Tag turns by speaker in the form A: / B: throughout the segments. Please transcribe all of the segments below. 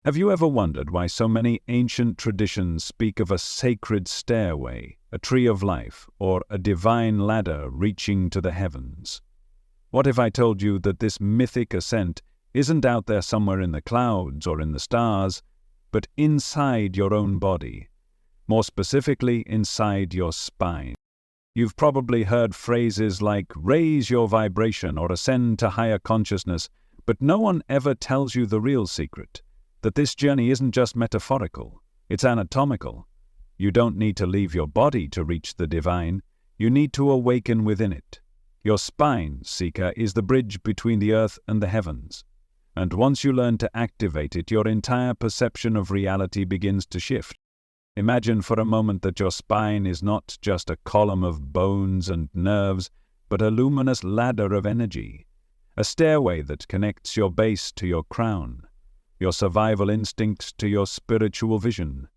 A: Have you ever wondered why so many ancient traditions speak of a sacred stairway, a tree of life, or a divine ladder reaching to the heavens? What if I told you that this mythic ascent isn't out there somewhere in the clouds or in the stars, but inside your own body, more specifically inside your spine? You've probably heard phrases like raise your vibration or ascend to higher consciousness, but no one ever tells you the real secret, that this journey isn't just metaphorical, it's anatomical. You don't need to leave your body to reach the divine, you need to awaken within it. Your spine, seeker, is the bridge between the earth and the heavens. And once you learn to activate it, your entire perception of reality begins to shift. Imagine for a moment that your spine is not just a column of bones and nerves, but a luminous ladder of energy, a stairway that connects your base to your crown, your survival instincts to your spiritual vision.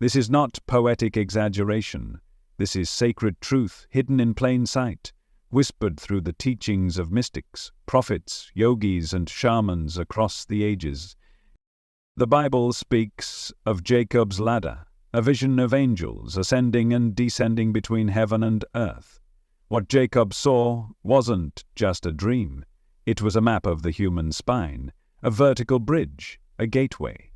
A: This is not poetic exaggeration. This is sacred truth hidden in plain sight, whispered through the teachings of mystics, prophets, yogis, and shamans across the ages. The Bible speaks of Jacob's ladder, a vision of angels ascending and descending between heaven and earth. What Jacob saw wasn't just a dream. It was a map of the human spine, a vertical bridge, a gateway.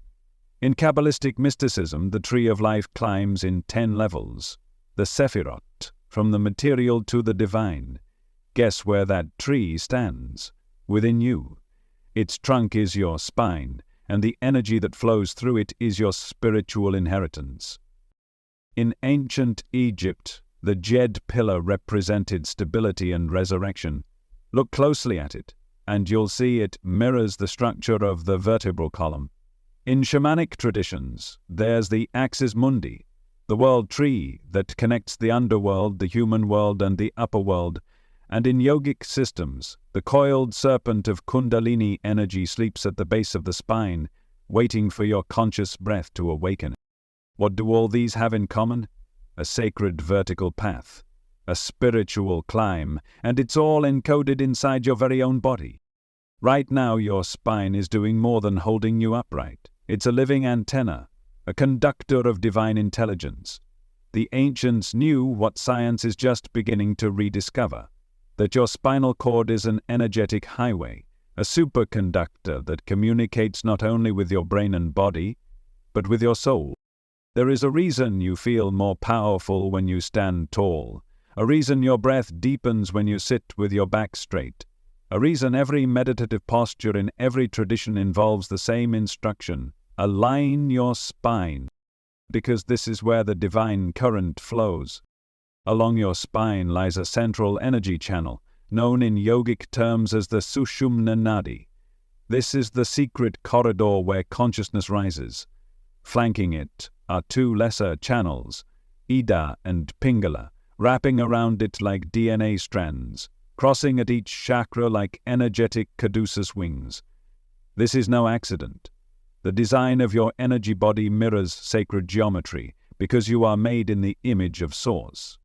A: In Kabbalistic mysticism, the tree of life climbs in 10 levels, the Sephirot, from the material to the divine. Guess where that tree stands? Within you. Its trunk is your spine, and the energy that flows through it is your spiritual inheritance. In ancient Egypt, the Jed pillar represented stability and resurrection. Look closely at it, and you'll see it mirrors the structure of the vertebral column. In shamanic traditions, there's the axis mundi, the world tree that connects the underworld, the human world, and the upper world. And in yogic systems, the coiled serpent of Kundalini energy sleeps at the base of the spine, waiting for your conscious breath to awaken. What do all these have in common? A sacred vertical path, a spiritual climb, and it's all encoded inside your very own body. Right now, your spine is doing more than holding you upright. It's a living antenna, a conductor of divine intelligence. The ancients knew what science is just beginning to rediscover, that your spinal cord is an energetic highway, a superconductor that communicates not only with your brain and body, but with your soul. There is a reason you feel more powerful when you stand tall, a reason your breath deepens when you sit with your back straight, a reason every meditative posture in every tradition involves the same instruction: align your spine, because this is where the divine current flows. Along your spine lies a central energy channel, known in yogic terms as the Sushumna Nadi. This is the secret corridor where consciousness rises. Flanking it are 2 lesser channels, Ida and Pingala, wrapping around it like DNA strands, crossing at each chakra like energetic caduceus wings. This is no accident. The design of your energy body mirrors sacred geometry, because you are made in the image of Source.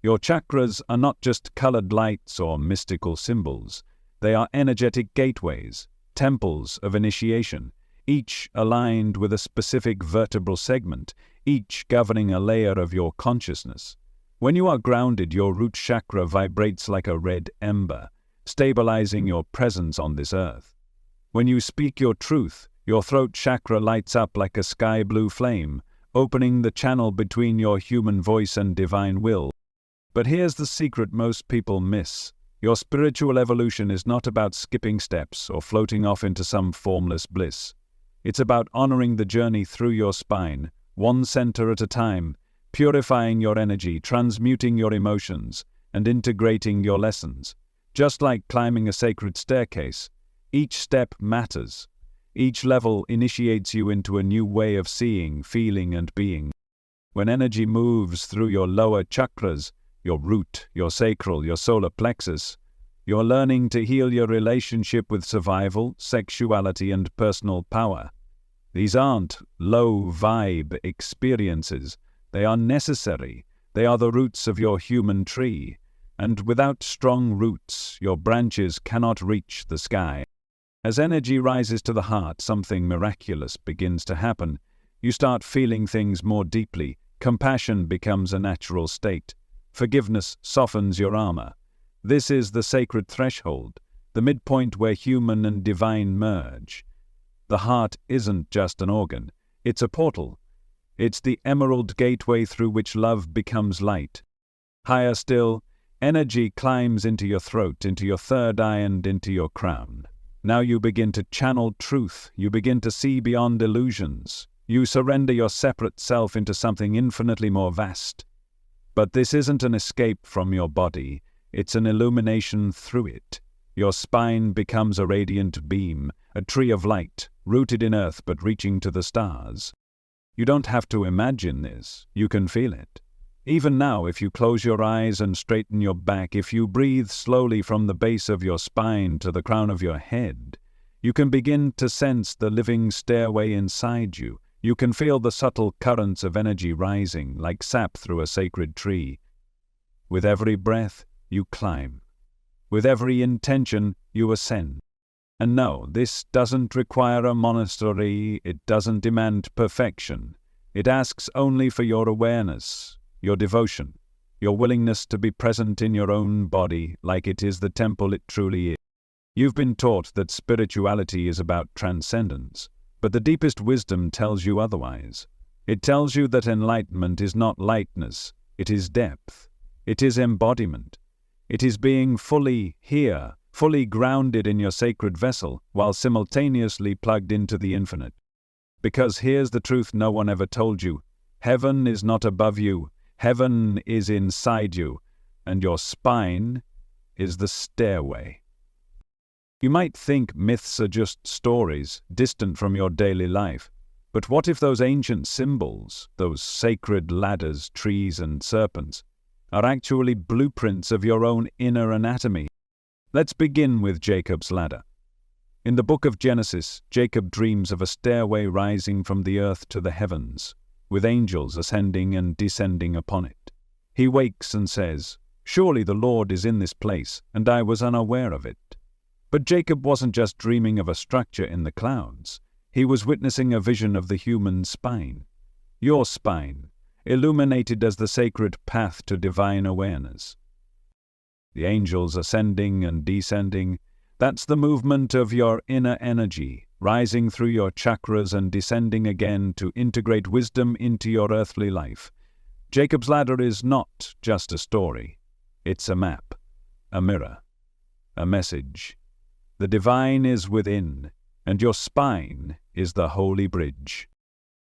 A: Your chakras are not just colored lights or mystical symbols. They are energetic gateways, temples of initiation, each aligned with a specific vertebral segment, each governing a layer of your consciousness. When you are grounded, your root chakra vibrates like a red ember, stabilizing your presence on this earth. When you speak your truth, your throat chakra lights up like a sky blue flame, opening the channel between your human voice and divine will. But here's the secret most people miss. Your spiritual evolution is not about skipping steps or floating off into some formless bliss. It's about honoring the journey through your spine, one center at a time, purifying your energy, transmuting your emotions, and integrating your lessons. Just like climbing a sacred staircase, each step matters. Each level initiates you into a new way of seeing, feeling, and being. When energy moves through your lower chakras, your root, your sacral, your solar plexus, you're learning to heal your relationship with survival, sexuality, and personal power. These aren't low-vibe experiences. They are necessary. They are the roots of your human tree. And without strong roots, your branches cannot reach the sky. As energy rises to the heart, something miraculous begins to happen. You start feeling things more deeply. Compassion becomes a natural state. Forgiveness softens your armor. This is the sacred threshold, the midpoint where human and divine merge. The heart isn't just an organ, it's a portal. It's the emerald gateway through which love becomes light. Higher still, energy climbs into your throat, into your third eye, and into your crown. Now you begin to channel truth. You begin to see beyond illusions. You surrender your separate self into something infinitely more vast. But this isn't an escape from your body. It's an illumination through it. Your spine becomes a radiant beam, a tree of light, rooted in earth but reaching to the stars. You don't have to imagine this. You can feel it. Even now, if you close your eyes and straighten your back, if you breathe slowly from the base of your spine to the crown of your head, you can begin to sense the living stairway inside you. You can feel the subtle currents of energy rising like sap through a sacred tree. With every breath, you climb. With every intention, you ascend. And no, this doesn't require a monastery. It doesn't demand perfection. It asks only for your awareness, your devotion, your willingness to be present in your own body like it is the temple it truly is. You've been taught that spirituality is about transcendence, but the deepest wisdom tells you otherwise. It tells you that enlightenment is not lightness, it is depth. It is embodiment. It is being fully here, fully grounded in your sacred vessel, while simultaneously plugged into the infinite. Because here's the truth no one ever told you. Heaven is not above you. Heaven is inside you, and your spine is the stairway. You might think myths are just stories, distant from your daily life. But what if those ancient symbols, those sacred ladders, trees, and serpents, are actually blueprints of your own inner anatomy? Let's begin with Jacob's ladder. In the book of Genesis, Jacob dreams of a stairway rising from the earth to the heavens, with angels ascending and descending upon it. He wakes and says, "Surely the Lord is in this place, and I was unaware of it." But Jacob wasn't just dreaming of a structure in the clouds. He was witnessing a vision of the human spine. Your spine, illuminated as the sacred path to divine awareness. The angels ascending and descending, that's the movement of your inner energy, rising through your chakras and descending again to integrate wisdom into your earthly life. Jacob's ladder is not just a story. It's a map, a mirror, a message. The divine is within, and your spine is the holy bridge.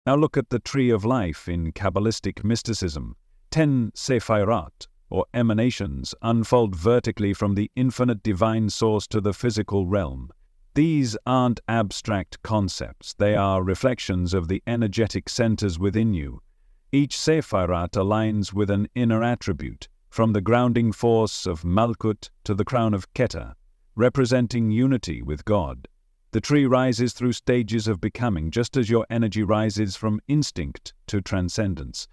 A: Now look at the Tree of Life in Kabbalistic mysticism. 10 sephirot, or emanations, unfold vertically from the infinite divine source to the physical realm. These aren't abstract concepts. They are reflections of the energetic centers within you. Each sephirot aligns with an inner attribute, from the grounding force of Malkut to the crown of Keter, representing unity with God. The tree rises through stages of becoming, just as your energy rises from instinct to transcendence.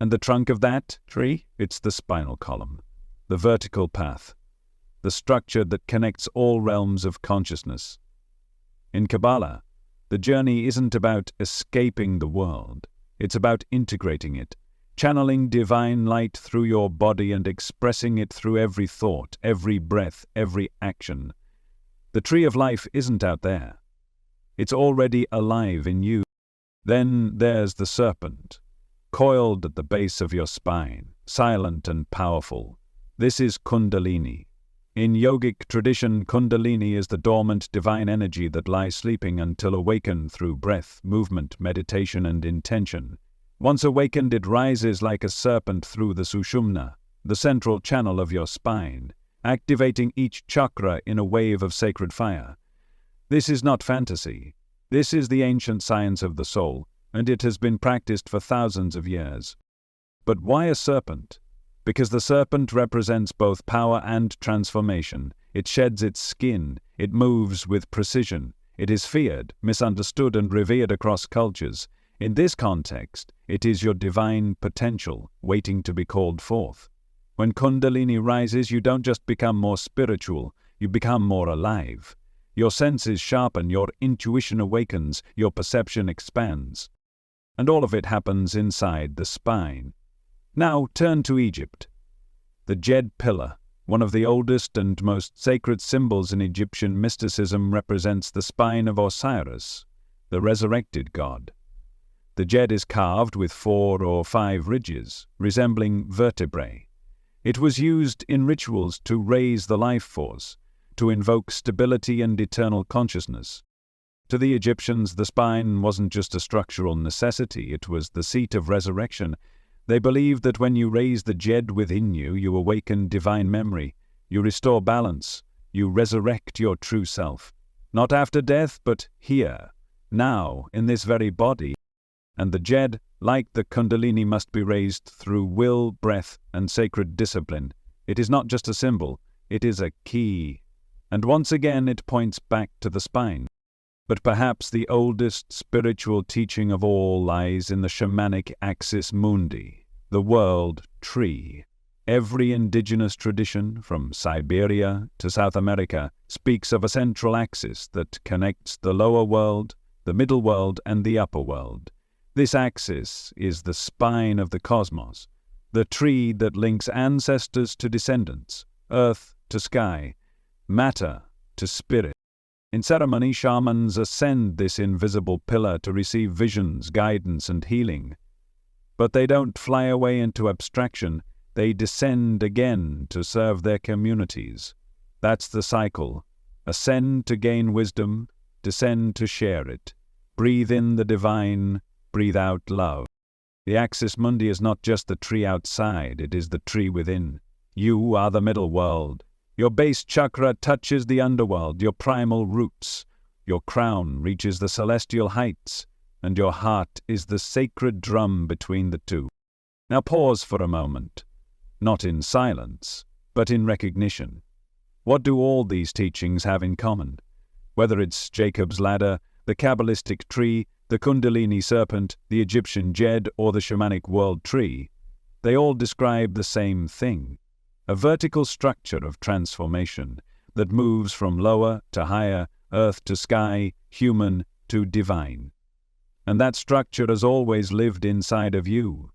A: And the trunk of that tree? It's the spinal column, the vertical path, the structure that connects all realms of consciousness. In Kabbalah, the journey isn't about escaping the world. It's about integrating it, channeling divine light through your body and expressing it through every thought, every breath, every action. The Tree of Life isn't out there. It's already alive in you. Then there's the serpent, coiled at the base of your spine, silent and powerful. This is Kundalini. In yogic tradition, Kundalini is the dormant divine energy that lies sleeping until awakened through breath, movement, meditation, and intention. Once awakened, it rises like a serpent through the Sushumna, the central channel of your spine, activating each chakra in a wave of sacred fire. This is not fantasy. This is the ancient science of the soul, and it has been practiced for thousands of years. But why a serpent? Because the serpent represents both power and transformation. It sheds its skin, it moves with precision, it is feared, misunderstood, and revered across cultures. In this context, it is your divine potential waiting to be called forth. When Kundalini rises, you don't just become more spiritual, you become more alive. Your senses sharpen, your intuition awakens, your perception expands. And all of it happens inside the spine. Now turn to Egypt. The Jed pillar, one of the oldest and most sacred symbols in Egyptian mysticism, represents the spine of Osiris, the resurrected god. The Jed is carved with 4 or 5 ridges, resembling vertebrae. It was used in rituals to raise the life force, to invoke stability and eternal consciousness. To the Egyptians, the spine wasn't just a structural necessity, it was the seat of resurrection. They believed that when you raise the Jed within you, you awaken divine memory, you restore balance, you resurrect your true self. Not after death, but here, now, in this very body. And the Jed, like the Kundalini, must be raised through will, breath, and sacred discipline. It is not just a symbol, it is a key. And once again it points back to the spine. But perhaps the oldest spiritual teaching of all lies in the shamanic axis mundi, the world tree. Every indigenous tradition, from Siberia to South America, speaks of a central axis that connects the lower world, the middle world, and the upper world. This axis is the spine of the cosmos, the tree that links ancestors to descendants, earth to sky, matter to spirit. In ceremony, shamans ascend this invisible pillar to receive visions, guidance, and healing. But they don't fly away into abstraction, they descend again to serve their communities. That's the cycle. Ascend to gain wisdom, descend to share it. Breathe in the divine, breathe out love. The axis mundi is not just the tree outside, it is the tree within. You are the middle world. Your base chakra touches the underworld, your primal roots. Your crown reaches the celestial heights, and your heart is the sacred drum between the two. Now pause for a moment, not in silence, but in recognition. What do all these teachings have in common? Whether it's Jacob's ladder, the Kabbalistic tree, the Kundalini serpent, the Egyptian Jed, or the shamanic world tree, they all describe the same thing. A vertical structure of transformation that moves from lower to higher, earth to sky, human to divine. And that structure has always lived inside of you.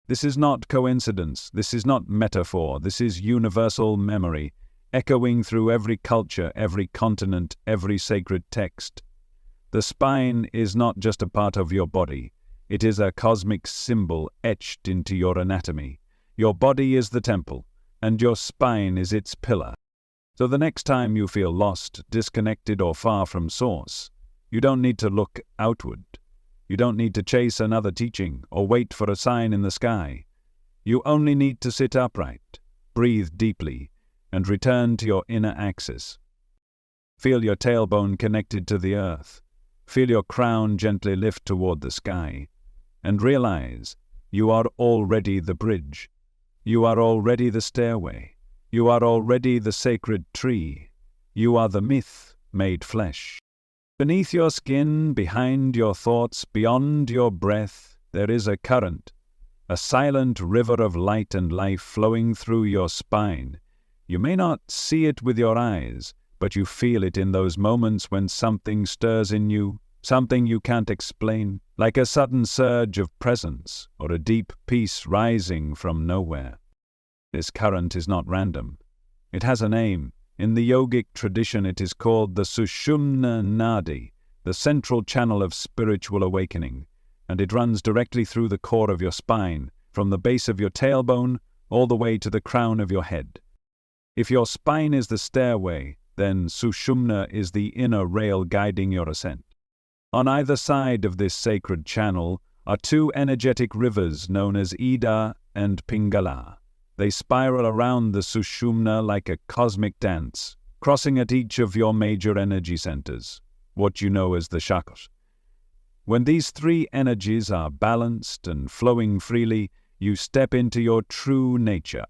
A: This is not coincidence, this is not metaphor, this is universal memory, echoing through every culture, every continent, every sacred text. The spine is not just a part of your body, it is a cosmic symbol etched into your anatomy. Your body is the temple, and your spine is its pillar. So the next time you feel lost, disconnected, or far from source, you don't need to look outward. You don't need to chase another teaching or wait for a sign in the sky. You only need to sit upright, breathe deeply, and return to your inner axis. Feel your tailbone connected to the earth. Feel your crown gently lift toward the sky. And realize you are already the bridge. You are already the stairway. You are already the sacred tree. You are the myth made flesh. Beneath your skin, behind your thoughts, beyond your breath, there is a current, a silent river of light and life flowing through your spine. You may not see it with your eyes, but you feel it in those moments when something stirs in you, something you can't explain, like a sudden surge of presence or a deep peace rising from nowhere. This current is not random. It has a name. In the yogic tradition it is called the Sushumna Nadi, the central channel of spiritual awakening, and it runs directly through the core of your spine, from the base of your tailbone all the way to the crown of your head. If your spine is the stairway, then Sushumna is the inner rail guiding your ascent. On either side of this sacred channel are 2 energetic rivers known as Ida and Pingala. They spiral around the Sushumna like a cosmic dance, crossing at each of your major energy centers, what you know as the chakras. When these 3 energies are balanced and flowing freely, you step into your true nature.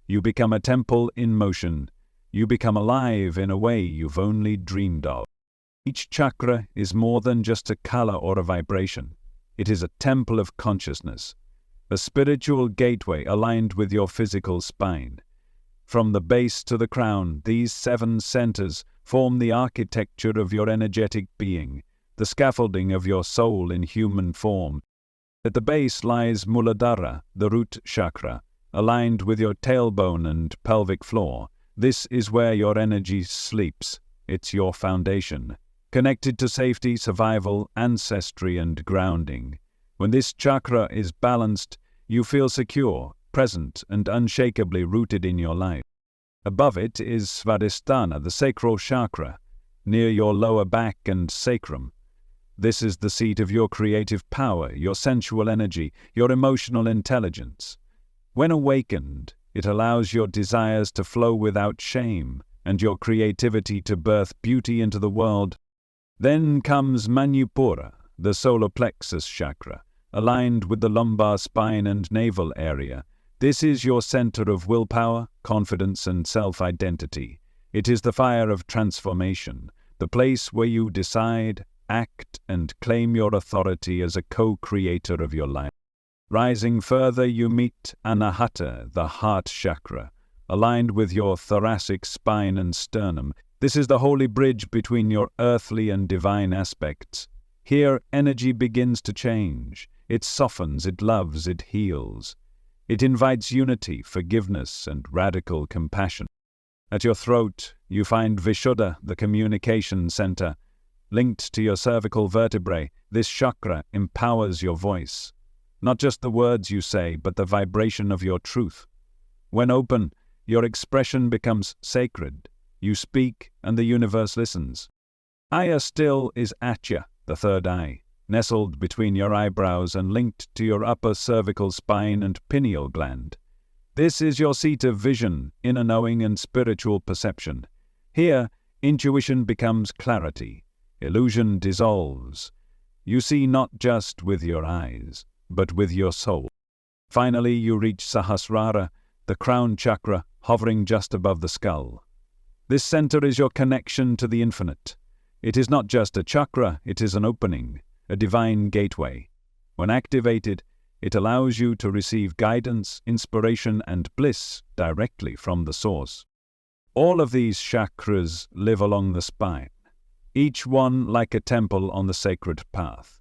A: You become a temple in motion. You become alive in a way you've only dreamed of. Each chakra is more than just a color or a vibration. It is a temple of consciousness, a spiritual gateway aligned with your physical spine. From the base to the crown, these 7 centers form the architecture of your energetic being, the scaffolding of your soul in human form. At the base lies Muladhara, the root chakra, aligned with your tailbone and pelvic floor. This is where your energy sleeps. It's your foundation, connected to safety, survival, ancestry, and grounding. When this chakra is balanced, you feel secure, present, and unshakably rooted in your life. Above it is Svadhisthana, the sacral chakra, near your lower back and sacrum. This is the seat of your creative power, your sensual energy, your emotional intelligence. When awakened, it allows your desires to flow without shame and your creativity to birth beauty into the world. Then comes Manipura, the solar plexus chakra, aligned with the lumbar spine and navel area. This is your center of willpower, confidence, and self-identity. It is the fire of transformation, the place where you decide, act, and claim your authority as a co-creator of your life. Rising further, you meet Anahata, the heart chakra, aligned with your thoracic spine and sternum. This is the holy bridge between your earthly and divine aspects. Here, energy begins to change. It softens, it loves, it heals. It invites unity, forgiveness, and radical compassion. At your throat, you find Vishuddha, the communication center. Linked to your cervical vertebrae, this chakra empowers your voice. Not just the words you say, but the vibration of your truth. When open, your expression becomes sacred. You speak, and the universe listens. Aya still is Atya, the third eye, nestled between your eyebrows and linked to your upper cervical spine and pineal gland. This is your seat of vision, inner knowing, and spiritual perception. Here, intuition becomes clarity. Illusion dissolves. You see not just with your eyes, but with your soul. Finally, you reach Sahasrara, the crown chakra, hovering just above the skull. This center is your connection to the infinite. It is not just a chakra, it is an opening, a divine gateway. When activated, it allows you to receive guidance, inspiration, and bliss directly from the source. All of these chakras live along the spine, each one like a temple on the sacred path,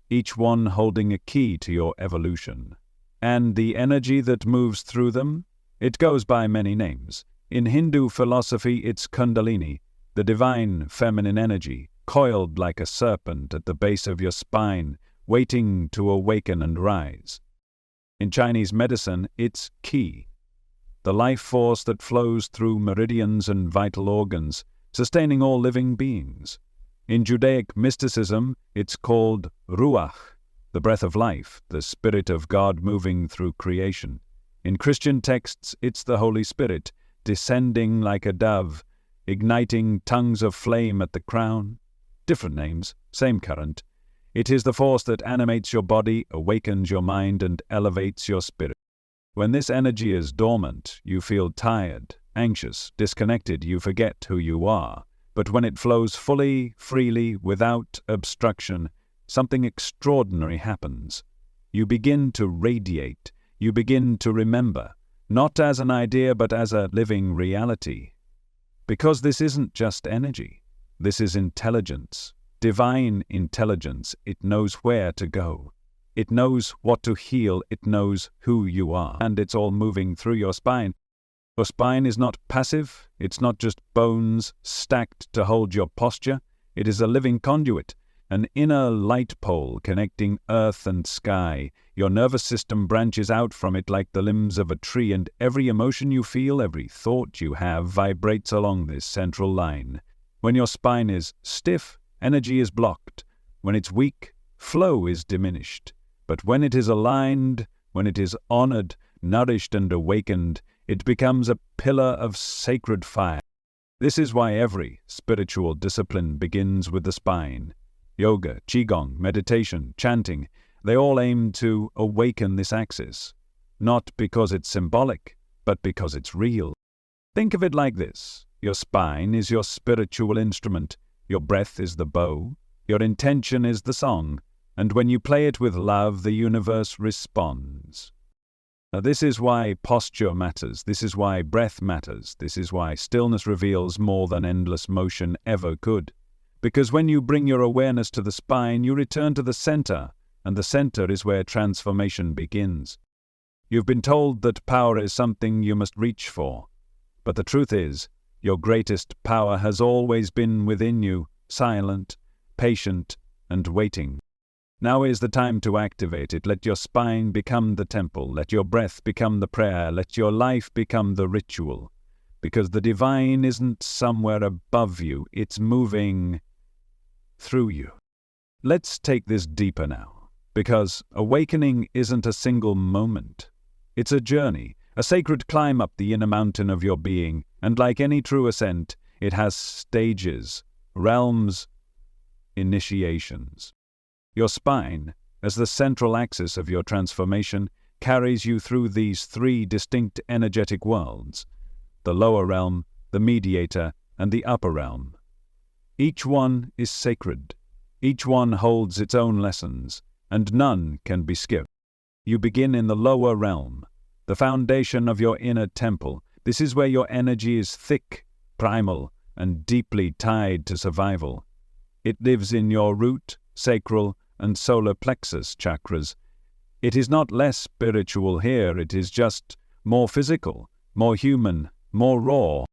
A: each one holding a key to your evolution. And the energy that moves through them, it goes by many names. In Hindu philosophy, it's Kundalini, the divine feminine energy, coiled like a serpent at the base of your spine, waiting to awaken and rise. In Chinese medicine, it's Qi, the life force that flows through meridians and vital organs, sustaining all living beings. In Judaic mysticism, it's called Ruach, the breath of life, the Spirit of God moving through creation. In Christian texts, it's the Holy Spirit, descending like a dove, igniting tongues of flame at the crown. Different names, same current. It is the force that animates your body, awakens your mind, and elevates your spirit. When this energy is dormant, you feel tired, anxious, disconnected, you forget who you are. But when it flows fully, freely, without obstruction, something extraordinary happens. You begin to radiate, you begin to remember, not as an idea but as a living reality. Because this isn't just energy, this is intelligence, divine intelligence. It knows where to go. It knows what to heal, it knows who you are, and it's all moving through your spine. Your spine is not passive, it's not just bones stacked to hold your posture. It is a living conduit, an inner light pole connecting earth and sky. Your nervous system branches out from it like the limbs of a tree, and every emotion you feel, every thought you have, vibrates along this central line. When your spine is stiff, energy is blocked. When it's weak, flow is diminished. But when it is aligned, when it is honored, nourished, and awakened, it becomes a pillar of sacred fire. This is why every spiritual discipline begins with the spine. Yoga, qigong, meditation, chanting, they all aim to awaken this axis. Not because it's symbolic, but because it's real. Think of it like this. Your spine is your spiritual instrument. Your breath is the bow. Your intention is the song. And when you play it with love, the universe responds. Now, this is why posture matters. This is why breath matters. This is why stillness reveals more than endless motion ever could. Because when you bring your awareness to the spine, you return to the center, and the center is where transformation begins. You've been told that power is something you must reach for. But the truth is, your greatest power has always been within you, silent, patient, and waiting. Now is the time to activate it. Let your spine become the temple. Let your breath become the prayer. Let your life become the ritual. Because the divine isn't somewhere above you. It's moving through you. Let's take this deeper now. Because awakening isn't a single moment. It's a journey, a sacred climb up the inner mountain of your being. And like any true ascent, it has stages, realms, initiations. Your spine, as the central axis of your transformation, carries you through these three distinct energetic worlds: the lower realm, the mediator, and the upper realm. Each one is sacred. Each one holds its own lessons, and none can be skipped. You begin in the lower realm, the foundation of your inner temple. This is where your energy is thick, primal, and deeply tied to survival. It lives in your root, sacral, and solar plexus chakras. It is not less spiritual here, it is just more physical, more human, more raw.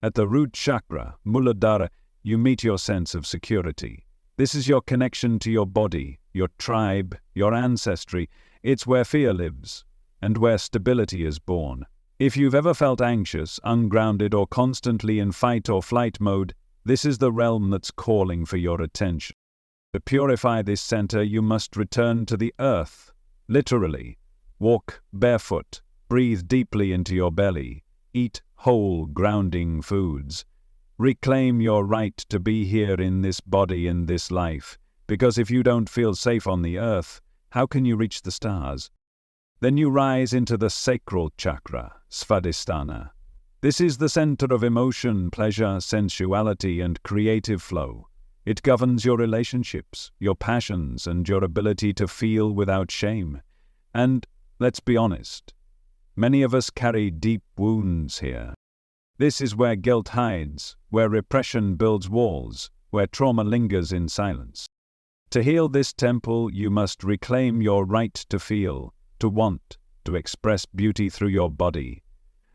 A: At the root chakra, Muladhara, you meet your sense of security. This is your connection to your body, your tribe, your ancestry. It's where fear lives, and where stability is born. If you've ever felt anxious, ungrounded, or constantly in fight or flight mode, this is the realm that's calling for your attention. To purify this center, you must return to the earth, literally. Walk barefoot, breathe deeply into your belly, eat whole, grounding foods. Reclaim your right to be here in this body, in this life, because if you don't feel safe on the earth, how can you reach the stars? Then you rise into the sacral chakra, Svadhisthana. This is the center of emotion, pleasure, sensuality, and creative flow. It governs your relationships, your passions, and your ability to feel without shame. And, let's be honest, many of us carry deep wounds here. This is where guilt hides, where repression builds walls, where trauma lingers in silence. To heal this temple, you must reclaim your right to feel, to want, to express beauty through your body.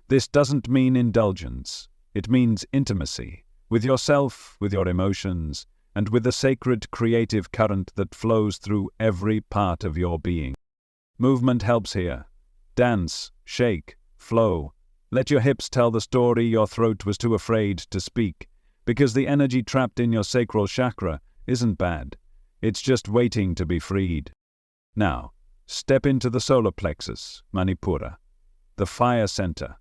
A: This doesn't mean indulgence. It means intimacy, with yourself, with your emotions, and with the sacred creative current that flows through every part of your being. Movement helps here. Dance, shake, flow. Let your hips tell the story your throat was too afraid to speak, because the energy trapped in your sacral chakra isn't bad. It's just waiting to be freed. Now, step into the solar plexus, Manipura, the fire center,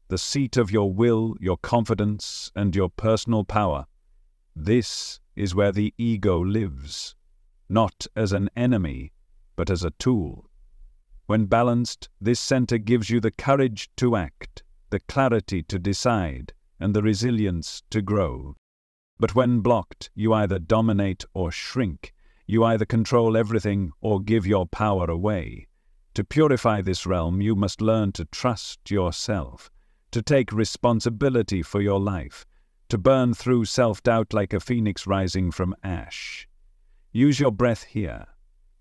A: the seat of your will, your confidence, and your personal power. This is where the ego lives, not as an enemy, but as a tool. When balanced, this center gives you the courage to act, the clarity to decide, and the resilience to grow. But when blocked, you either dominate or shrink. You either control everything or give your power away. To purify this realm, you must learn to trust yourself, to take responsibility for your life, to burn through self-doubt like a phoenix rising from ash. Use your breath here.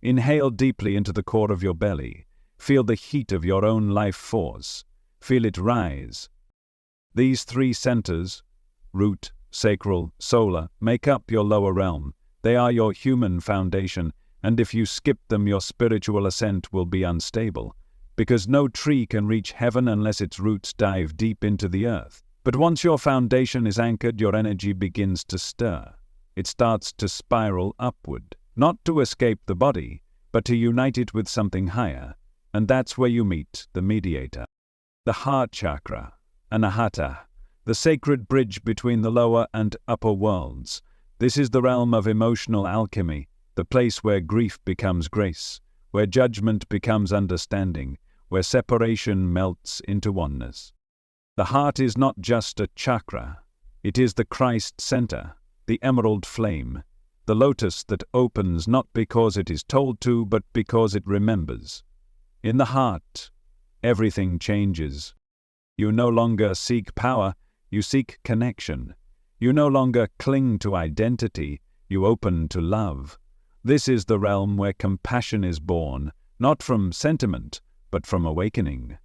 A: Inhale deeply into the core of your belly. Feel the heat of your own life force. Feel it rise. These three centers, root, sacral, solar, make up your lower realm. They are your human foundation, and if you skip them, your spiritual ascent will be unstable, because no tree can reach heaven unless its roots dive deep into the earth. But once your foundation is anchored, your energy begins to stir. It starts to spiral upward, not to escape the body, but to unite it with something higher. And that's where you meet the mediator. The heart chakra, Anahata, the sacred bridge between the lower and upper worlds. This is the realm of emotional alchemy, the place where grief becomes grace, where judgment becomes understanding, where separation melts into oneness. The heart is not just a chakra. It is the Christ center, the emerald flame, the lotus that opens not because it is told to, but because it remembers. In the heart, everything changes. You no longer seek power, you seek connection. You no longer cling to identity, you open to love. This is the realm where compassion is born, not from sentiment, but from awakening.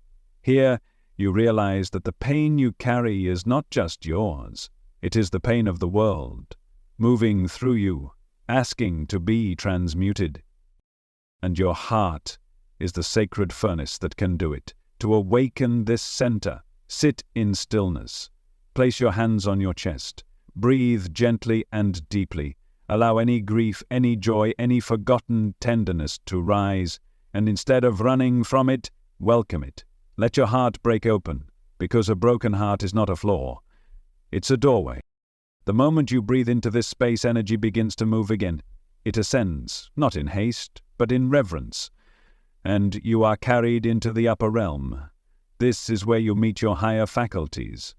A: Here, you realize that the pain you carry is not just yours. It is the pain of the world, moving through you, asking to be transmuted. And your heart is the sacred furnace that can do it. To awaken this center, sit in stillness. Place your hands on your chest. Breathe gently and deeply. Allow any grief, any joy, any forgotten tenderness to rise, and instead of running from it, welcome it. Let your heart break open, because a broken heart is not a flaw. It's a doorway. The moment you breathe into this space, energy begins to move again. It ascends, not in haste, but in reverence. And you are carried into the upper realm. This is where you meet your higher faculties.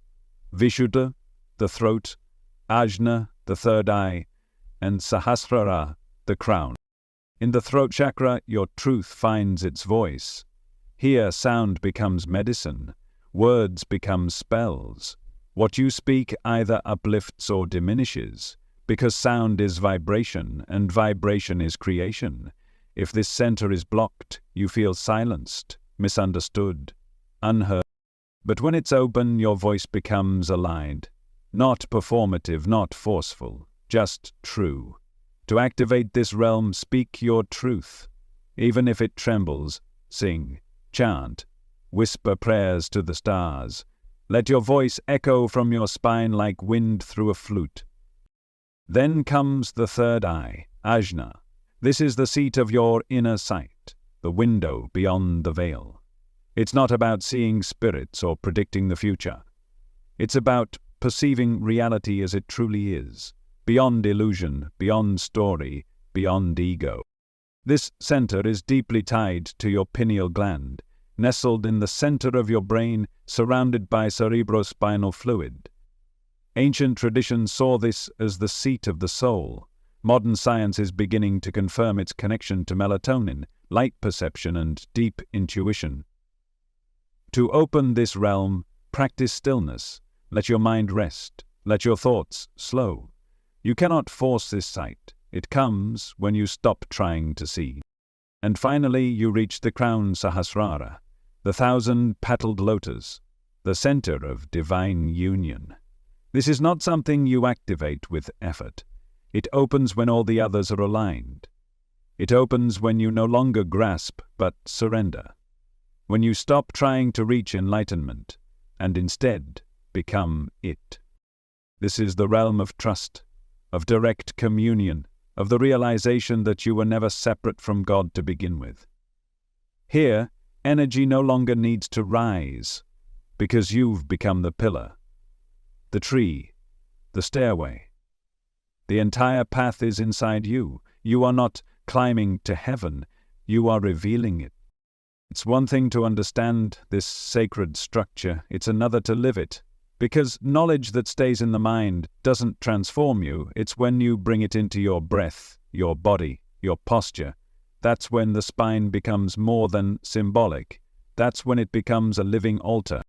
A: Vishuddha, the throat, Ajna, the third eye, and Sahasrara, the crown. In the throat chakra, your truth finds its voice. Here, sound becomes medicine. Words become spells. What you speak either uplifts or diminishes, because sound is vibration, and vibration is creation. If this center is blocked, you feel silenced, misunderstood, unheard. But when it's open, your voice becomes aligned. Not performative, not forceful, just true. To activate this realm, speak your truth. Even if it trembles, sing, chant, whisper prayers to the stars. Let your voice echo from your spine like wind through a flute. Then comes the third eye, Ajna. This is the seat of your inner sight, the window beyond the veil. It's not about seeing spirits or predicting the future. It's about perceiving reality as it truly is, beyond illusion, beyond story, beyond ego. This center is deeply tied to your pineal gland, nestled in the center of your brain, surrounded by cerebrospinal fluid. Ancient tradition saw this as the seat of the soul. Modern science is beginning to confirm its connection to melatonin, light perception, and deep intuition. To open this realm, practice stillness. Let your mind rest. Let your thoughts slow. You cannot force this sight. It comes when you stop trying to see. And finally, you reach the crown Sahasrara, the 1,000-petaled lotus, the center of divine union. This is not something you activate with effort. It opens when all the others are aligned. It opens when you no longer grasp but surrender. When you stop trying to reach enlightenment and instead become it. This is the realm of trust, of direct communion, of the realization that you were never separate from God to begin with. Here, energy no longer needs to rise, because you've become the pillar, the tree, the stairway. The entire path is inside you. You are not climbing to heaven, you are revealing it. It's one thing to understand this sacred structure, it's another to live it. Because knowledge that stays in the mind doesn't transform you, it's when you bring it into your breath, your body, your posture. That's when the spine becomes more than symbolic. That's when it becomes a living altar.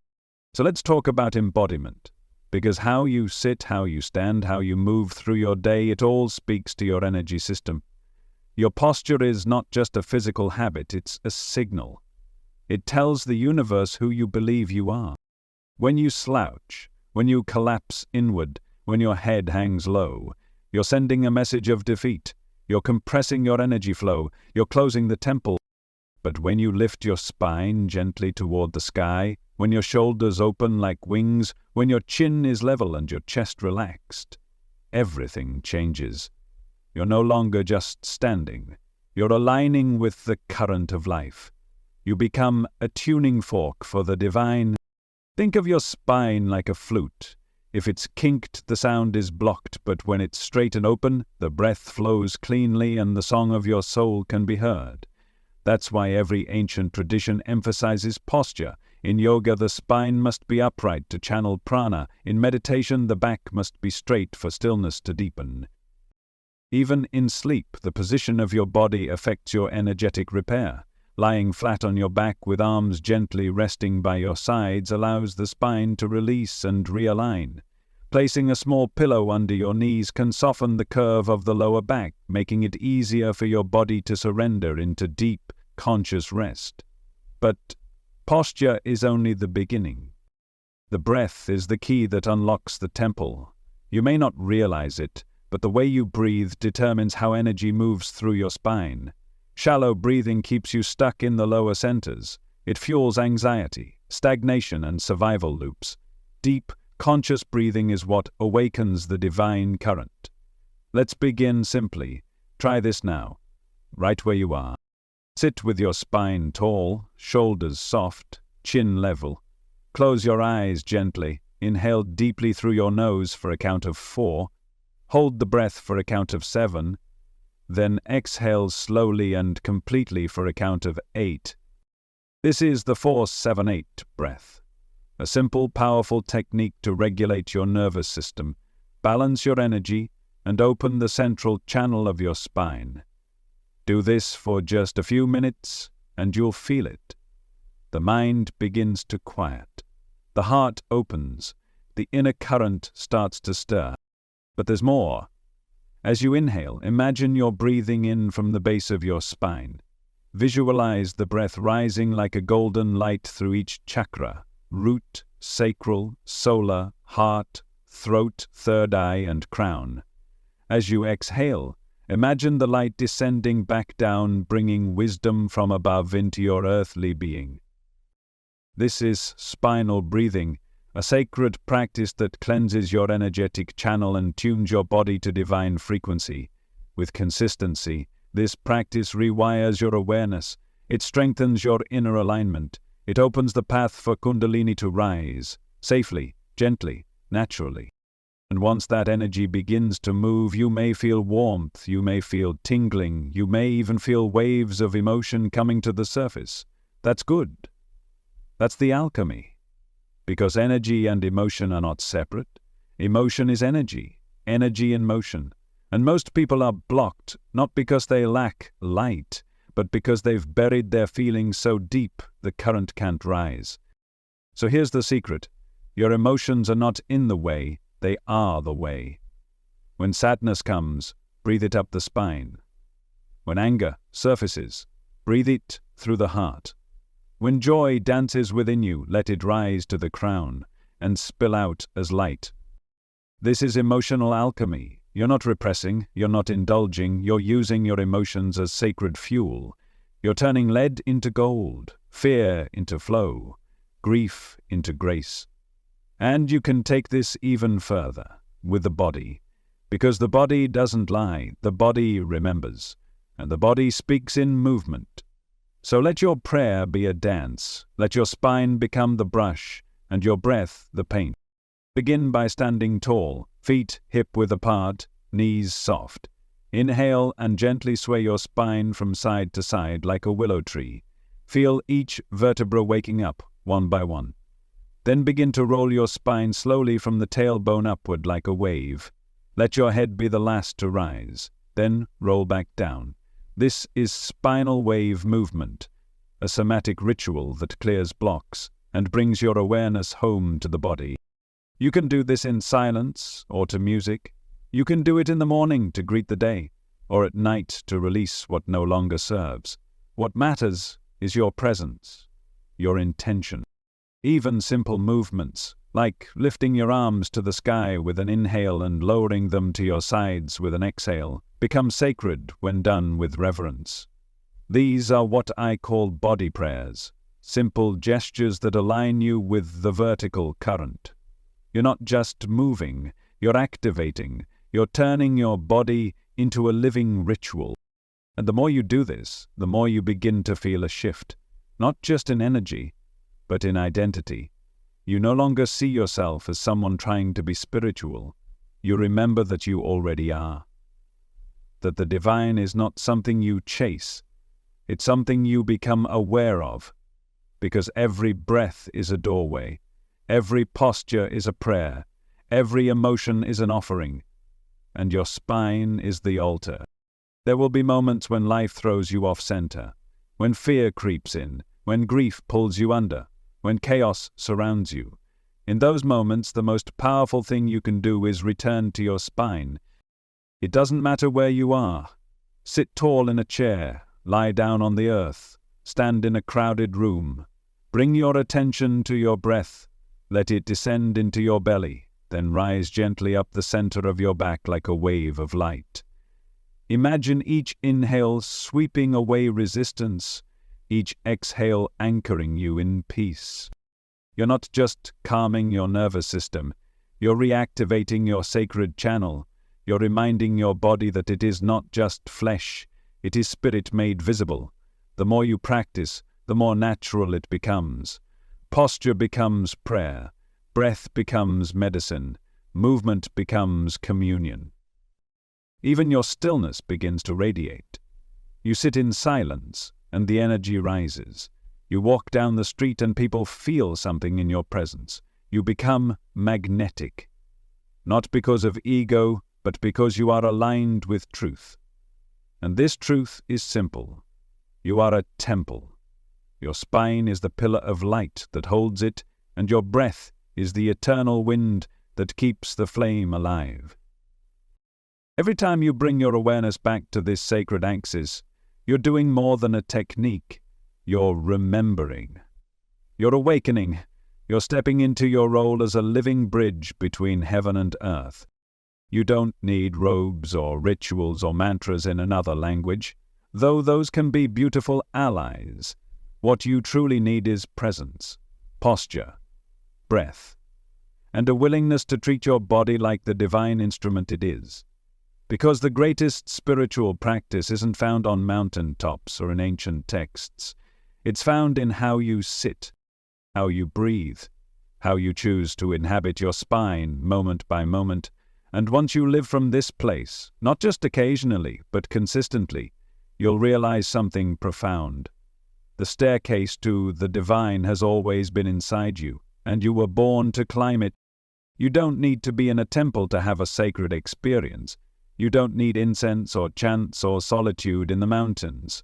A: So let's talk about embodiment. Because how you sit, how you stand, how you move through your day, it all speaks to your energy system. Your posture is not just a physical habit, it's a signal. It tells the universe who you believe you are. When you slouch, when you collapse inward, when your head hangs low, you're sending a message of defeat. You're compressing your energy flow. You're closing the temple. But when you lift your spine gently toward the sky, when your shoulders open like wings, when your chin is level and your chest relaxed, everything changes. You're no longer just standing. You're aligning with the current of life. You become a tuning fork for the divine. Think of your spine like a flute. If it's kinked, the sound is blocked, but when it's straight and open, the breath flows cleanly and the song of your soul can be heard. That's why every ancient tradition emphasizes posture. In yoga, the spine must be upright to channel prana. In meditation, the back must be straight for stillness to deepen. Even in sleep, the position of your body affects your energetic repair. Lying flat on your back with arms gently resting by your sides allows the spine to release and realign. Placing a small pillow under your knees can soften the curve of the lower back, making it easier for your body to surrender into deep, conscious rest. But posture is only the beginning. The breath is the key that unlocks the temple. You may not realize it, but the way you breathe determines how energy moves through your spine. Shallow breathing keeps you stuck in the lower centers. It fuels anxiety, stagnation, and survival loops. Deep, conscious breathing is what awakens the divine current. Let's begin simply. Try this now, right where you are. Sit with your spine tall, shoulders soft, chin level. Close your eyes gently. Inhale deeply through your nose for a count of 4. Hold the breath for a count of 7. Then exhale slowly and completely for a count of 8. This is the 4-7-8 breath. A simple, powerful technique to regulate your nervous system, balance your energy, and open the central channel of your spine. Do this for just a few minutes, and you'll feel it. The mind begins to quiet. The heart opens. The inner current starts to stir. But there's more. As you inhale, imagine you're breathing in from the base of your spine. Visualize the breath rising like a golden light through each chakra: root, sacral, solar, heart, throat, third eye, and crown. As you exhale, imagine the light descending back down, bringing wisdom from above into your earthly being. This is spinal breathing, a sacred practice that cleanses your energetic channel and tunes your body to divine frequency. With consistency, this practice rewires your awareness. It strengthens your inner alignment. It opens the path for Kundalini to rise, safely, gently, naturally. And once that energy begins to move, you may feel warmth, you may feel tingling, you may even feel waves of emotion coming to the surface. That's good. That's the alchemy. Because energy and emotion are not separate. Emotion is energy, energy in motion. And most people are blocked, not because they lack light, but because they've buried their feelings so deep the current can't rise. So here's the secret. Your emotions are not in the way, they are the way. When sadness comes, breathe it up the spine. When anger surfaces, breathe it through the heart. When joy dances within you, let it rise to the crown and spill out as light. This is emotional alchemy. You're not repressing, you're not indulging, you're using your emotions as sacred fuel. You're turning lead into gold, fear into flow, grief into grace. And you can take this even further with the body, because the body doesn't lie, the body remembers, and the body speaks in movement. So let your prayer be a dance, let your spine become the brush, and your breath the paint. Begin by standing tall, feet hip-width apart, knees soft. Inhale and gently sway your spine from side to side like a willow tree. Feel each vertebra waking up, one by one. Then begin to roll your spine slowly from the tailbone upward like a wave. Let your head be the last to rise, then roll back down. This is spinal wave movement, a somatic ritual that clears blocks and brings your awareness home to the body. You can do this in silence or to music. You can do it in the morning to greet the day, or at night to release what no longer serves. What matters is your presence, your intention. Even simple movements, like lifting your arms to the sky with an inhale and lowering them to your sides with an exhale, become sacred when done with reverence. These are what I call body prayers, simple gestures that align you with the vertical current. You're not just moving, you're activating, you're turning your body into a living ritual. And the more you do this, the more you begin to feel a shift, not just in energy, but in identity. You no longer see yourself as someone trying to be spiritual. You remember that you already are. That the divine is not something you chase. It's something you become aware of. Because every breath is a doorway. Every posture is a prayer. Every emotion is an offering. And your spine is the altar. There will be moments when life throws you off center. when fear creeps in, when grief pulls you under, when chaos surrounds you. In those moments, the most powerful thing you can do is return to your spine. It doesn't matter where you are. Sit tall in a chair, lie down on the earth, stand in a crowded room. Bring your attention to your breath. Let it descend into your belly, then rise gently up the center of your back like a wave of light. Imagine each inhale sweeping away resistance, each exhale anchoring you in peace. You're not just calming your nervous system, you're reactivating your sacred channel. You're reminding your body that it is not just flesh, it is spirit made visible. The more you practice, the more natural it becomes. Posture becomes prayer, breath becomes medicine, movement becomes communion. Even your stillness begins to radiate. You sit in silence, and the energy rises. You walk down the street and people feel something in your presence. You become magnetic. Not because of ego, but because you are aligned with truth. And this truth is simple. You are a temple. Your spine is the pillar of light that holds it, and your breath is the eternal wind that keeps the flame alive. Every time you bring your awareness back to this sacred axis, you're doing more than a technique. You're remembering. You're awakening. You're stepping into your role as a living bridge between heaven and earth. You don't need robes or rituals or mantras in another language, though those can be beautiful allies. What you truly need is presence, posture, breath, and a willingness to treat your body like the divine instrument it is. Because the greatest spiritual practice isn't found on mountain tops or in ancient texts. It's found in how you sit, how you breathe, how you choose to inhabit your spine moment by moment. And once you live from this place, not just occasionally, but consistently, you'll realize something profound. The staircase to the divine has always been inside you, and you were born to climb it. You don't need to be in a temple to have a sacred experience. You don't need incense or chants or solitude in the mountains.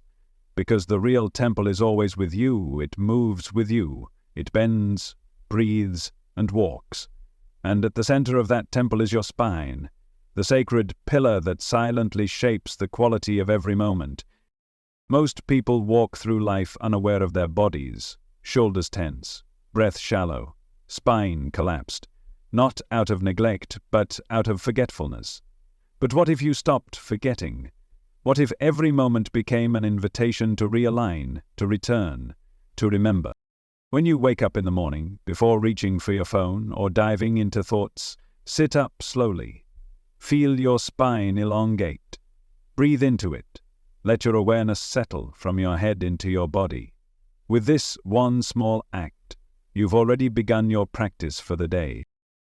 A: Because the real temple is always with you, it moves with you, it bends, breathes, and walks. And at the center of that temple is your spine, the sacred pillar that silently shapes the quality of every moment. Most people walk through life unaware of their bodies, shoulders tense, breath shallow, spine collapsed, not out of neglect, but out of forgetfulness. But what if you stopped forgetting? What if every moment became an invitation to realign, to return, to remember? When you wake up in the morning, before reaching for your phone or diving into thoughts, sit up slowly. Feel your spine elongate. Breathe into it. Let your awareness settle from your head into your body. With this one small act, you've already begun your practice for the day.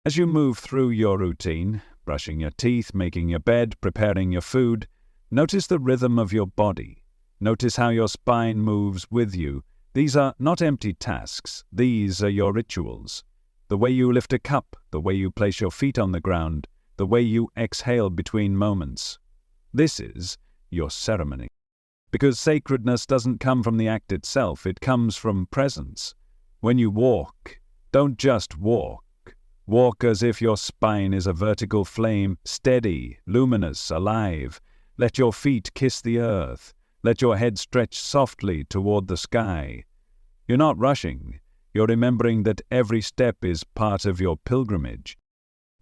A: As you move through your routine, brushing your teeth, making your bed, preparing your food, notice the rhythm of your body. Notice how your spine moves with you. These are not empty tasks. These are your rituals. The way you lift a cup, the way you place your feet on the ground, the way you exhale between moments. This is your ceremony. Because sacredness doesn't come from the act itself, it comes from presence. When you walk, don't just walk. Walk as if your spine is a vertical flame, steady, luminous, alive. Let your feet kiss the earth. Let your head stretch softly toward the sky. You're not rushing. You're remembering that every step is part of your pilgrimage.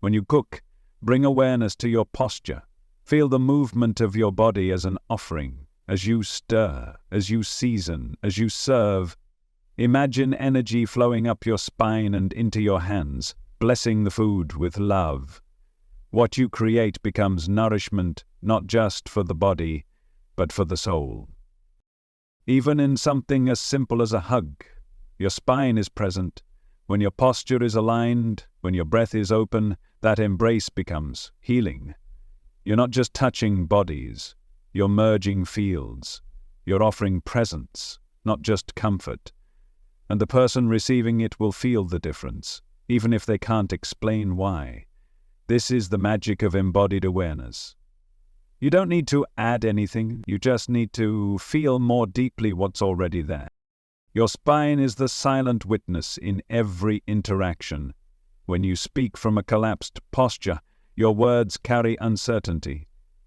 A: When you cook, bring awareness to your posture. Feel the movement of your body as an offering. As you stir, as you season, as you serve, imagine energy flowing up your spine and into your hands, blessing the food with love. What you create becomes nourishment, not just for the body, but for the soul. Even in something as simple as a hug, your spine is present. When your posture is aligned, when your breath is open, that embrace becomes healing. You're not just touching bodies, you're merging fields. You're offering presence, not just comfort. And the person receiving it will feel the difference, even if they can't explain why. This is the magic of embodied awareness. You don't need to add anything, you just need to feel more deeply what's already there. Your spine is the silent witness in every interaction. When you speak from a collapsed posture, your words carry uncertainty.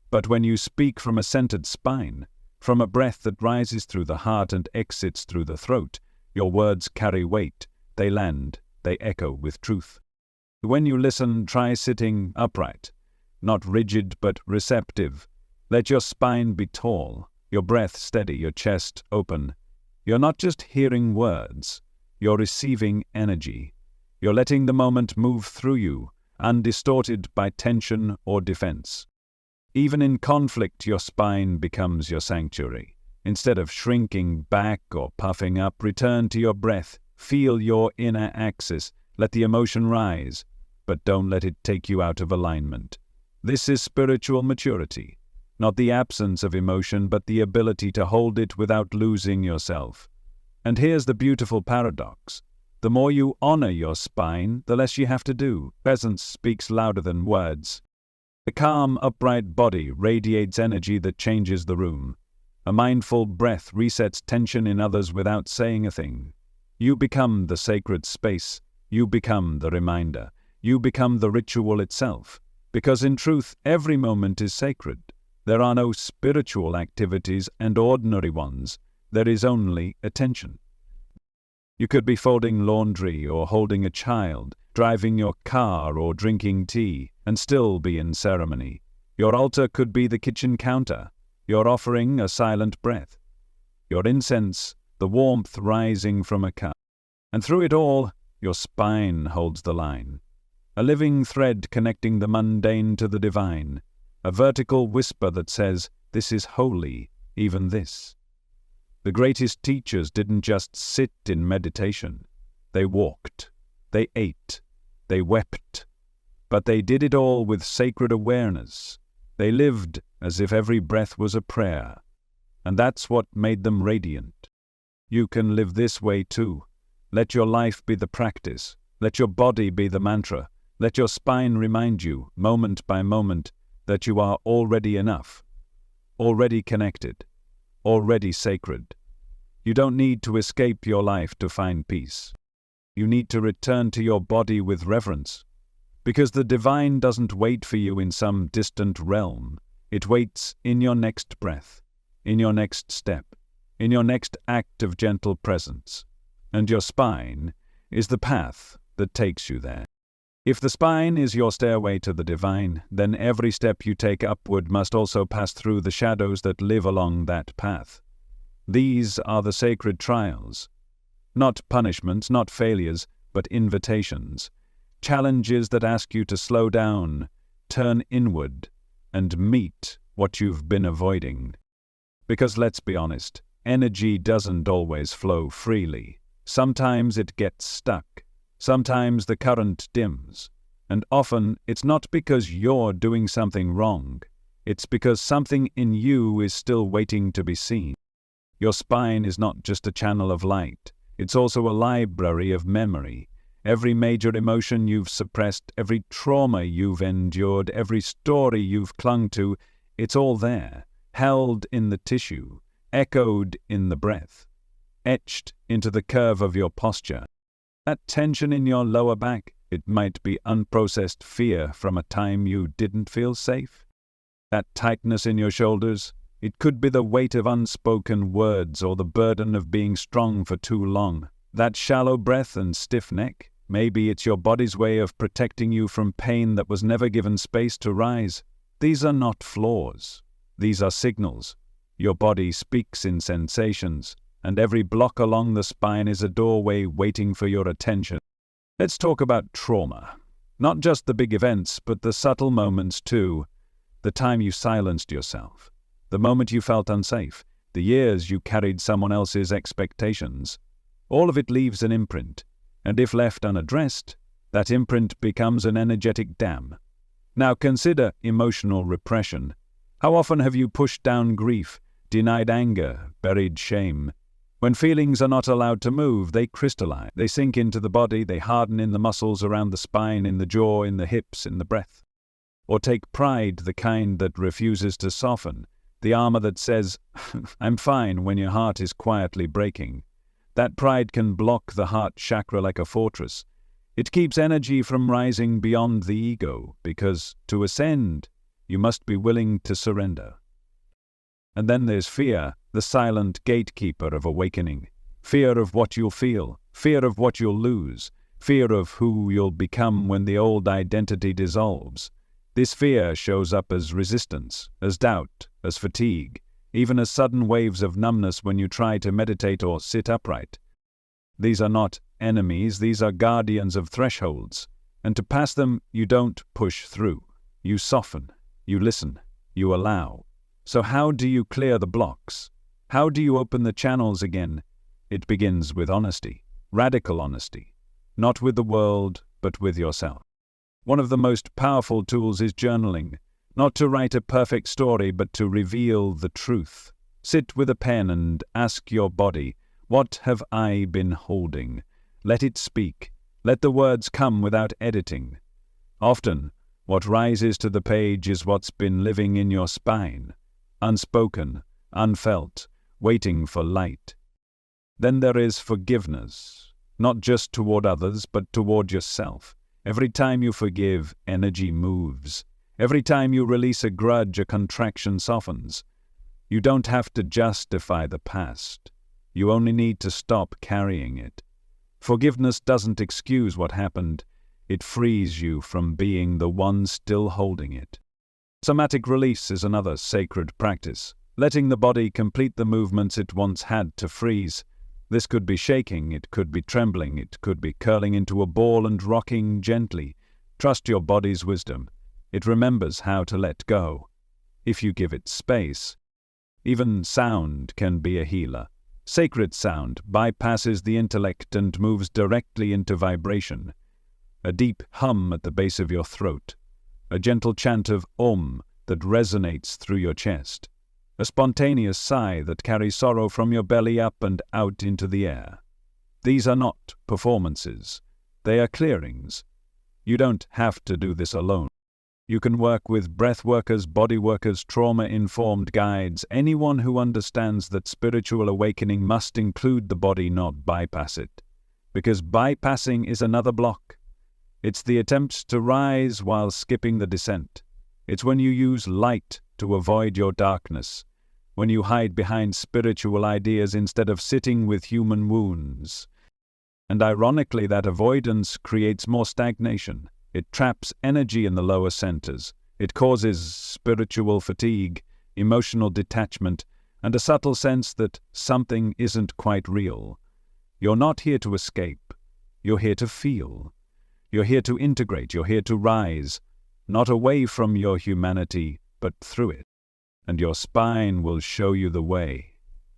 A: But when you speak from a centered spine, from a breath that rises through the heart and exits through the throat, your words carry weight, they land, they echo with truth. When you listen, try sitting upright, not rigid but receptive. Let your spine be tall, your breath steady, your chest open. You're not just hearing words, you're receiving energy. You're letting the moment move through you, undistorted by tension or defense. Even in conflict, your spine becomes your sanctuary. Instead of shrinking back or puffing up, return to your breath. Feel your inner axis. Let the emotion rise, but don't let it take you out of alignment. This is spiritual maturity. Not the absence of emotion, but the ability to hold it without losing yourself. And here's the beautiful paradox. The more you honor your spine, the less you have to do. Presence speaks louder than words. A calm, upright body radiates energy that changes the room. A mindful breath resets tension in others without saying a thing. You become the sacred space. You become the reminder. You become the ritual itself. Because in truth, every moment is sacred. There are no spiritual activities and ordinary ones. There is only attention. You could be folding laundry or holding a child, driving your car or drinking tea, and still be in ceremony. Your altar could be the kitchen counter, your offering a silent breath, your incense the warmth rising from a cup. And through it all, your spine holds the line. A living thread connecting the mundane to the divine. A vertical whisper that says, this is holy, even this. The greatest teachers didn't just sit in meditation. They walked, they ate, they wept. But they did it all with sacred awareness. They lived as if every breath was a prayer. And that's what made them radiant. You can live this way too. Let your life be the practice. Let your body be the mantra. Let your spine remind you, moment by moment, that you are already enough, already connected, already sacred. You don't need to escape your life to find peace. You need to return to your body with reverence, because the divine doesn't wait for you in some distant realm. It waits in your next breath, in your next step, in your next act of gentle presence. And your spine is the path that takes you there. If the spine is your stairway to the divine, then every step you take upward must also pass through the shadows that live along that path. These are the sacred trials. Not punishments, not failures, but invitations. Challenges that ask you to slow down, turn inward, and meet what you've been avoiding. Because let's be honest, energy doesn't always flow freely. Sometimes it gets stuck. Sometimes the current dims, and often it's not because you're doing something wrong. It's because something in you is still waiting to be seen. Your spine is not just a channel of light. It's also a library of memory. Every major emotion you've suppressed, every trauma you've endured, every story you've clung to, it's all there, held in the tissue, echoed in the breath, etched into the curve of your posture. That tension in your lower back, it might be unprocessed fear from a time you didn't feel safe. That tightness in your shoulders, it could be the weight of unspoken words or the burden of being strong for too long. That shallow breath and stiff neck, maybe it's your body's way of protecting you from pain that was never given space to rise. These are not flaws. These are signals. Your body speaks in sensations. And every block along the spine is a doorway waiting for your attention. Let's talk about trauma. Not just the big events, but the subtle moments too. The time you silenced yourself. The moment you felt unsafe. The years you carried someone else's expectations. All of it leaves an imprint. And if left unaddressed, that imprint becomes an energetic dam. Now consider emotional repression. How often have you pushed down grief, denied anger, buried shame? When feelings are not allowed to move, they crystallize. They sink into the body, they harden in the muscles around the spine, in the jaw, in the hips, in the breath. Or take pride, the kind that refuses to soften, the armor that says, I'm fine, when your heart is quietly breaking. That pride can block the heart chakra like a fortress. It keeps energy from rising beyond the ego, because to ascend, you must be willing to surrender. And then there's fear, the silent gatekeeper of awakening. Fear of what you'll feel, fear of what you'll lose, fear of who you'll become when the old identity dissolves. This fear shows up as resistance, as doubt, as fatigue, even as sudden waves of numbness when you try to meditate or sit upright. These are not enemies, these are guardians of thresholds, and to pass them you don't push through. You soften, you listen, you allow. So how do you clear the blocks? How do you open the channels again? It begins with honesty, radical honesty, not with the world, but with yourself. One of the most powerful tools is journaling, not to write a perfect story, but to reveal the truth. Sit with a pen and ask your body, what have I been holding? Let it speak. Let the words come without editing. Often, what rises to the page is what's been living in your spine, unspoken, unfelt, waiting for light. Then there is forgiveness, not just toward others, but toward yourself. Every time you forgive, energy moves. Every time you release a grudge, a contraction softens. You don't have to justify the past. You only need to stop carrying it. Forgiveness doesn't excuse what happened. It frees you from being the one still holding it. Somatic release is another sacred practice, letting the body complete the movements it once had to freeze. This could be shaking, it could be trembling, it could be curling into a ball and rocking gently. Trust your body's wisdom. It remembers how to let go, if you give it space. Even sound can be a healer. Sacred sound bypasses the intellect and moves directly into vibration. A deep hum at the base of your throat. A gentle chant of Om that resonates through your chest. A spontaneous sigh that carries sorrow from your belly up and out into the air. These are not performances. They are clearings. You don't have to do this alone. You can work with breath workers, body workers, trauma-informed guides, anyone who understands that spiritual awakening must include the body, not bypass it. Because bypassing is another block. It's the attempt to rise while skipping the descent. It's when you use light to avoid your darkness, when you hide behind spiritual ideas instead of sitting with human wounds. And ironically, that avoidance creates more stagnation. It traps energy in the lower centers. It causes spiritual fatigue, emotional detachment, and a subtle sense that something isn't quite real. You're not here to escape. You're here to feel. You're here to integrate. You're here to rise, not away from your humanity, but through it. And your spine will show you the way.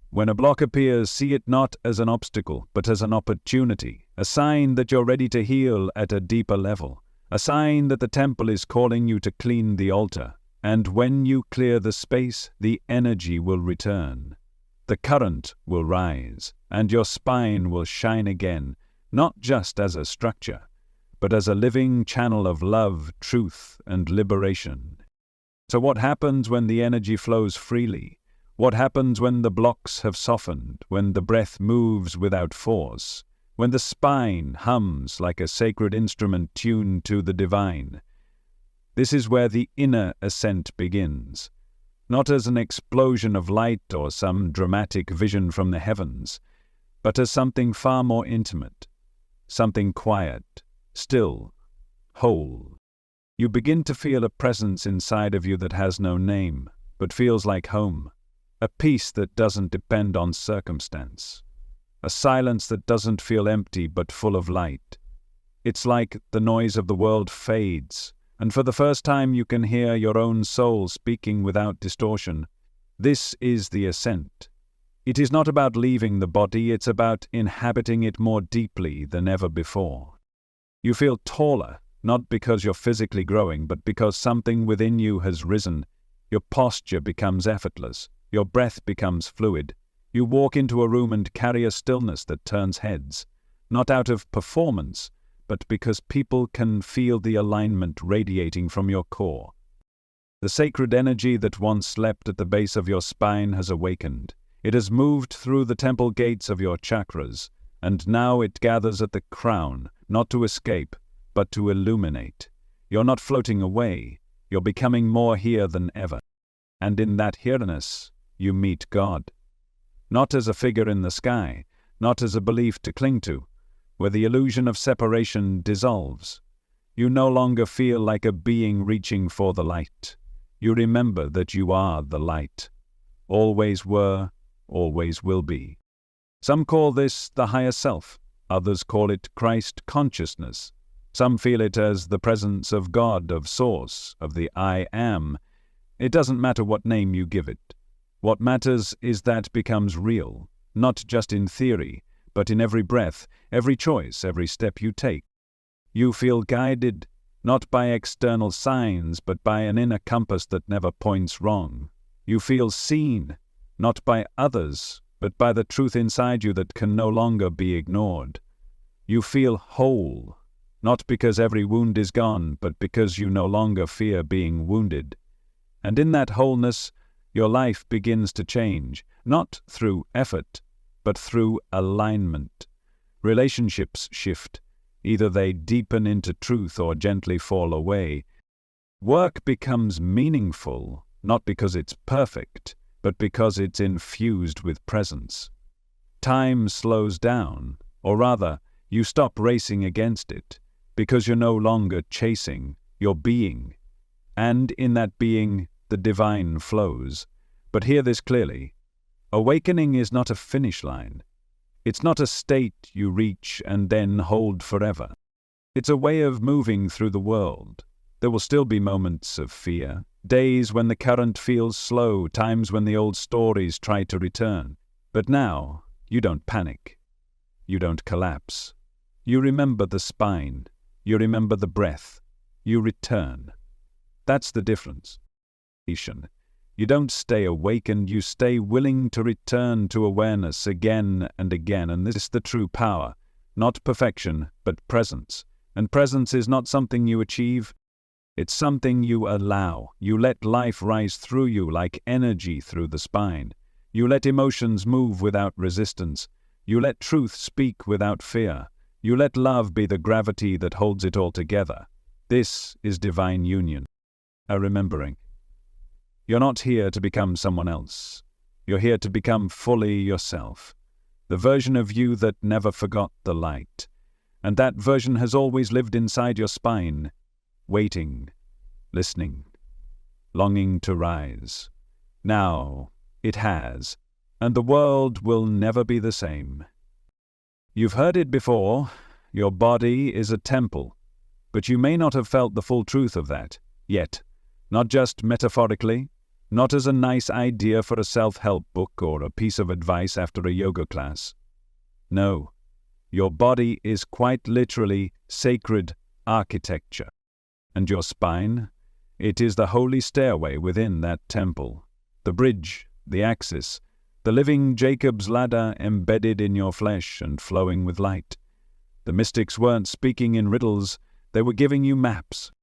A: When a block appears, see it not as an obstacle, but as an opportunity, a sign that you're ready to heal at a deeper level, a sign that the temple is calling you to clean the altar. And when you clear the space, the energy will return. The current will rise, and your spine will shine again, not just as a structure, but as a living channel of love, truth, and liberation. So what happens when the energy flows freely? What happens when the blocks have softened, when the breath moves without force, when the spine hums like a sacred instrument tuned to the divine? This is where the inner ascent begins, not as an explosion of light or some dramatic vision from the heavens, but as something far more intimate, something quiet, still, whole. You begin to feel a presence inside of you that has no name, but feels like home. A peace that doesn't depend on circumstance. A silence that doesn't feel empty but full of light. It's like the noise of the world fades, and for the first time you can hear your own soul speaking without distortion. This is the ascent. It is not about leaving the body, it's about inhabiting it more deeply than ever before. You feel taller, not because you're physically growing, but because something within you has risen. Your posture becomes effortless. Your breath becomes fluid. You walk into a room and carry a stillness that turns heads, not out of performance, but because people can feel the alignment radiating from your core. The sacred energy that once slept at the base of your spine has awakened. It has moved through the temple gates of your chakras, and now it gathers at the crown, not to escape, but to illuminate. You're not floating away, you're becoming more here than ever. And in that here-ness, you meet God. Not as a figure in the sky, not as a belief to cling to, where the illusion of separation dissolves. You no longer feel like a being reaching for the light. You remember that you are the light. Always were, always will be. Some call this the higher self. Others call it Christ consciousness. Some feel it as the presence of God, of Source, of the I Am. It doesn't matter what name you give it. What matters is that becomes real, not just in theory, but in every breath, every choice, every step you take. You feel guided, not by external signs, but by an inner compass that never points wrong. You feel seen, not by others, but by the truth inside you that can no longer be ignored. You feel whole, not because every wound is gone, but because you no longer fear being wounded. And in that wholeness, your life begins to change, not through effort, but through alignment. Relationships shift. Either they deepen into truth or gently fall away. Work becomes meaningful, not because it's perfect, but because it's infused with presence. Time slows down, or rather, you stop racing against it, because you're no longer chasing, you're being. And in that being, the divine flows. But hear this clearly. Awakening is not a finish line. It's not a state you reach and then hold forever. It's a way of moving through the world. There will still be moments of fear, days when the current feels slow, times when the old stories try to return. But now, you don't panic. You don't collapse. You remember the spine. You remember the breath. You return. That's the difference. You don't stay awakened, you stay willing to return to awareness again and again, and this is the true power. Not perfection, but presence. And presence is not something you achieve, it's something you allow. You let life rise through you like energy through the spine. You let emotions move without resistance. You let truth speak without fear. You let love be the gravity that holds it all together. This is divine union. A remembering. You're not here to become someone else. You're here to become fully yourself. The version of you that never forgot the light. And that version has always lived inside your spine, waiting, listening, longing to rise. Now it has, and the world will never be the same. You've heard it before, your body is a temple, but you may not have felt the full truth of that, yet, not just metaphorically, not as a nice idea for a self-help book or a piece of advice after a yoga class. No, your body is quite literally sacred architecture. And your spine, it is the holy stairway within that temple, the bridge, the axis, the living Jacob's ladder embedded in your flesh and flowing with light. The mystics weren't speaking in riddles, they were giving you maps.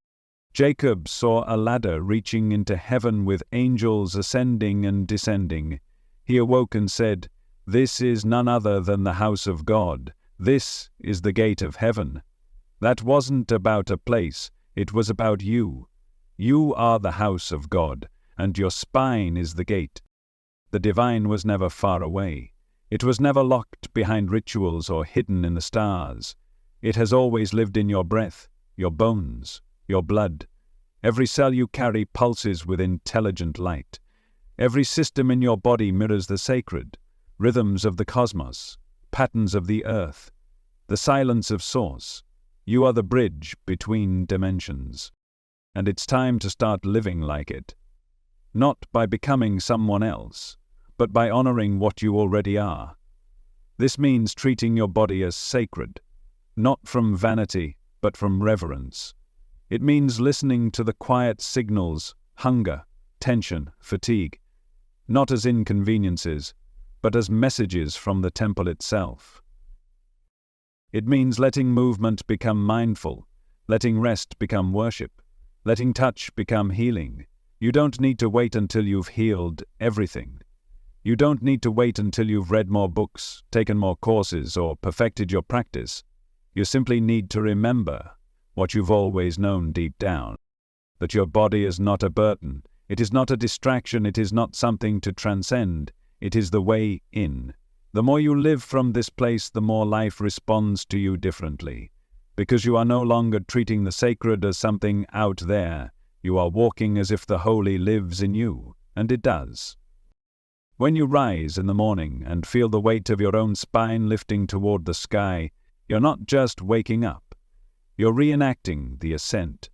A: Jacob saw a ladder reaching into heaven with angels ascending and descending. He awoke and said, "This is none other than the house of God. This is the gate of heaven." That wasn't about a place, it was about you. You are the house of God, and your spine is the gate. The divine was never far away. It was never locked behind rituals or hidden in the stars. It has always lived in your breath, your bones, your blood. Every cell you carry pulses with intelligent light. Every system in your body mirrors the sacred, rhythms of the cosmos, patterns of the earth, the silence of source. You are the bridge between dimensions. And it's time to start living like it. Not by becoming someone else, but by honoring what you already are. This means treating your body as sacred, not from vanity, but from reverence. It means listening to the quiet signals, hunger, tension, fatigue, not as inconveniences, but as messages from the temple itself. It means letting movement become mindful, letting rest become worship, letting touch become healing. You don't need to wait until you've healed everything. You don't need to wait until you've read more books, taken more courses, or perfected your practice. You simply need to remember what you've always known deep down, that your body is not a burden, it is not a distraction, it is not something to transcend, it is the way in. The more you live from this place, the more life responds to you differently, because you are no longer treating the sacred as something out there. You are walking as if the holy lives in you, and it does. When you rise in the morning and feel the weight of your own spine lifting toward the sky, you're not just waking up, you're reenacting the ascent.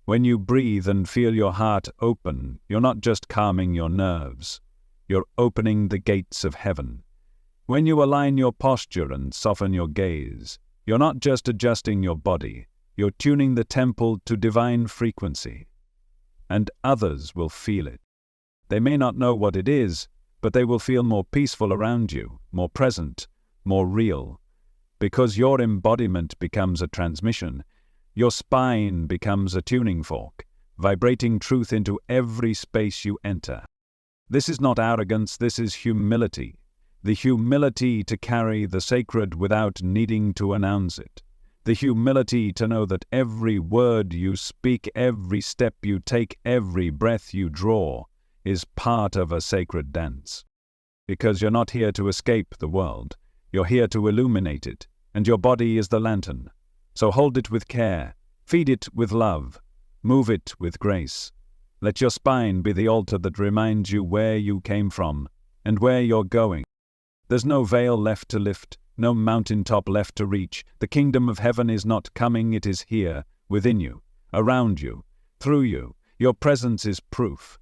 A: When you breathe and feel your heart open, you're not just calming your nerves, you're opening the gates of heaven. When you align your posture and soften your gaze, you're not just adjusting your body, you're tuning the temple to divine frequency. And others will feel it. They may not know what it is, but they will feel more peaceful around you, more present, more real. Because your embodiment becomes a transmission, your spine becomes a tuning fork, vibrating truth into every space you enter. This is not arrogance, this is humility. The humility to carry the sacred without needing to announce it. The humility to know that every word you speak, every step you take, every breath you draw is part of a sacred dance. Because you're not here to escape the world, you're here to illuminate it, and your body is the lantern. So hold it with care, feed it with love, move it with grace. Let your spine be the altar that reminds you where you came from and where you're going. There's no veil left to lift, no mountaintop left to reach. The kingdom of heaven is not coming, it is here, within you, around you, through you. Your presence is proof.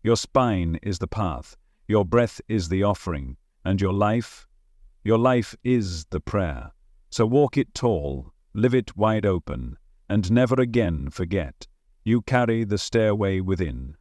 A: Your spine is the path. Your breath is the offering. And your life is the prayer. So walk it tall, live it wide open, and never again forget. You carry the stairway within.